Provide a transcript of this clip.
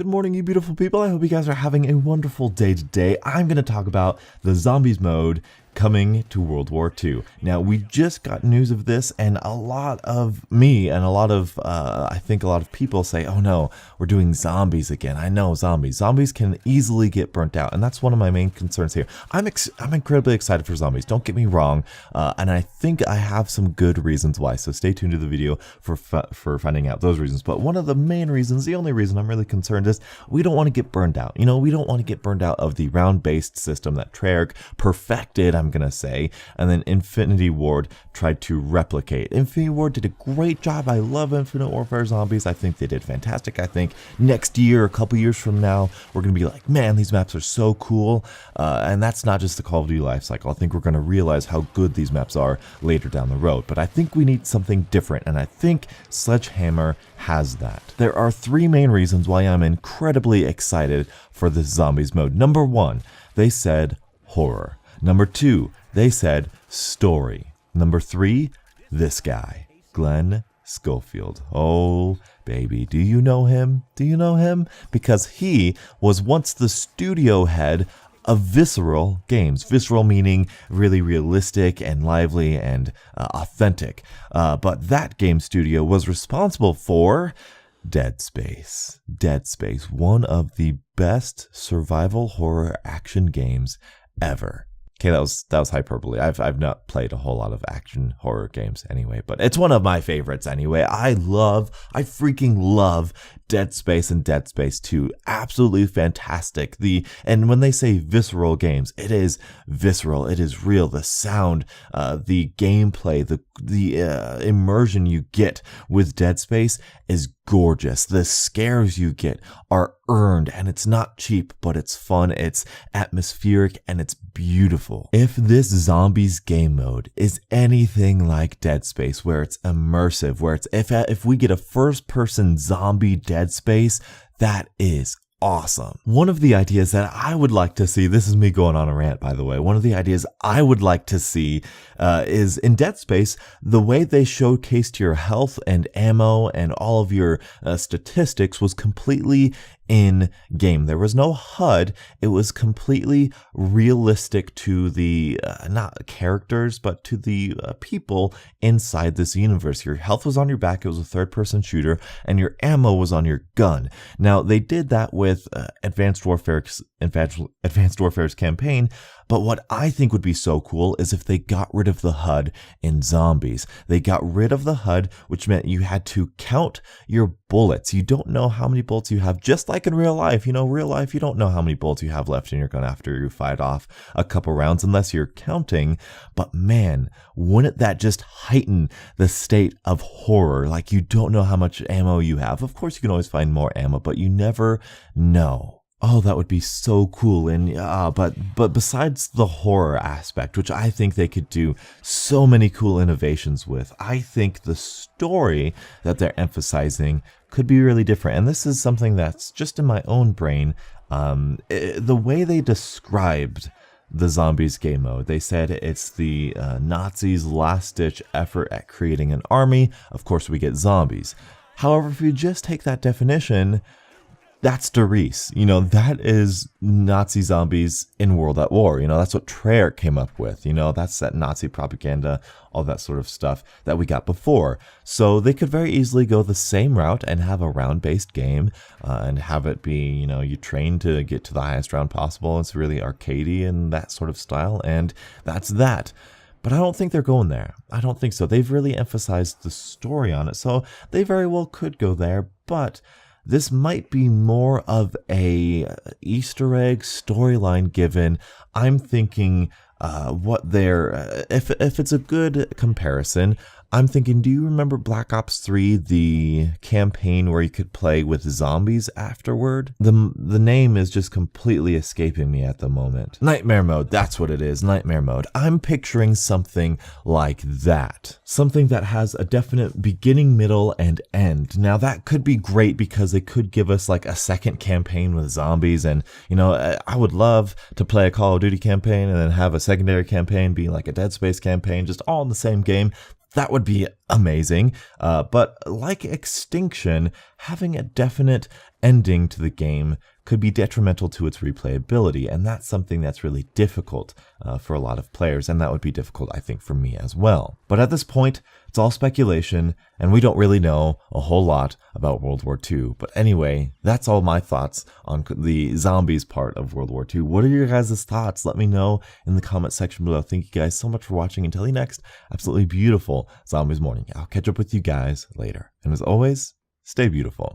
Good morning, you beautiful people. I hope you guys are having a wonderful day today. I'm going to talk about the zombies mode coming to World War II. Now, we just got news of this, and a lot of me and I think a lot of people say, oh no, we're doing zombies again. I know, zombies. Zombies can easily get burnt out, and that's one of my main concerns here. I'm incredibly excited for zombies, don't get me wrong, and I think I have some good reasons why, so stay tuned to the video for finding out those reasons. But one of the main reasons, the only reason I'm really concerned is we don't want to get burned out. You know, we don't want to get burned out of the round-based system that Treyarch perfected, I'm gonna say, and then Infinity Ward tried to replicate. Infinity Ward did a great job. I love Infinite Warfare Zombies. I think they did fantastic. I think next year, a couple years from now, we're gonna be like, man, these maps are so cool. And that's not just the Call of Duty life cycle. I think we're gonna realize how good these maps are later down the road. But I think we need something different, and I think Sledgehammer has that. There are three main reasons why I'm incredibly excited for this zombies mode. Number one, they said horror. Number two, they said story. Number three, this guy, Glen Schofield. Oh, baby, do you know him? Do you know him? Because he was once the studio head of Visceral games. Visceral meaning really realistic and lively and authentic. But that game studio was responsible for Dead Space. Dead Space, one of the best survival horror action games ever. Okay, that was hyperbole. I've not played a whole lot of action horror games anyway, but it's one of my favorites anyway. I freaking love Dead Space and Dead Space 2. Absolutely fantastic. And when they say visceral games, it is visceral. It is real. The sound, the gameplay, the immersion you get with Dead Space is gorgeous. The scares you get are earned, and it's not cheap, but it's fun, it's atmospheric, and it's beautiful. If this zombies game mode is anything like Dead Space, where it's immersive, where it's if we get a first-person zombie Dead Space, that is awesome. One of the ideas that I would like to see, this is me going on a rant by the way, one of the ideas I would like to see is in Dead Space, the way they showcased your health and ammo and all of your statistics was completely in game. There was no HUD. It was completely realistic to the, not characters, but to the people inside this universe. Your health was on your back. It was a third-person shooter, and your ammo was on your gun. Now, they did that with Advanced Warfare's campaign, but what I think would be so cool is if they got rid of the HUD in zombies. They got rid of the HUD, which meant you had to count your bullets. You don't know how many bullets you have, just like in real life. You know, real life, you don't know how many bullets you have left in your gun after you fight off a couple rounds unless you're counting. But man, wouldn't that just heighten the state of horror? Like, you don't know how much ammo you have. Of course, you can always find more ammo, but you never know. Oh, that would be so cool. And but besides the horror aspect, which I think they could do so many cool innovations with, I think the story that they're emphasizing could be really different. And this is something that's just in my own brain. The way they described the zombies game mode, they said it's the Nazis' last-ditch effort at creating an army. Of course, we get zombies. However, if you just take that definition, that's Der Riese. You know, that is Nazi zombies in World at War. You know, that's what Treyarch came up with. You know, that's that Nazi propaganda, all that sort of stuff that we got before. So they could very easily go the same route and have a round-based game and have it be, you know, you train to get to the highest round possible. It's really arcadey and that sort of style, and that's that. But I don't think they're going there. I don't think so. They've really emphasized the story on it, so they very well could go there, but this might be more of a Easter egg storyline given. I'm thinking what they're, if it's a good comparison, I'm thinking, do you remember Black Ops 3, the campaign where you could play with zombies afterward? The name is just completely escaping me at the moment. Nightmare mode, that's what it is, nightmare mode. I'm picturing something like that. Something that has a definite beginning, middle, and end. Now that could be great because they could give us like a second campaign with zombies, and you know, I would love to play a Call of Duty campaign and then have a secondary campaign be like a Dead Space campaign, just all in the same game. That would be amazing. But like Extinction, having a definite ending to the game could be detrimental to its replayability, and that's something that's really difficult for a lot of players, and that would be difficult, I think, for me as well. But at this point, it's all speculation, and we don't really know a whole lot about World War II. But anyway, that's all my thoughts on the zombies part of World War II. What are your guys' thoughts? Let me know in the comment section below. Thank you guys so much for watching. Until the next absolutely beautiful Zombies morning, I'll catch up with you guys later. And as always, stay beautiful.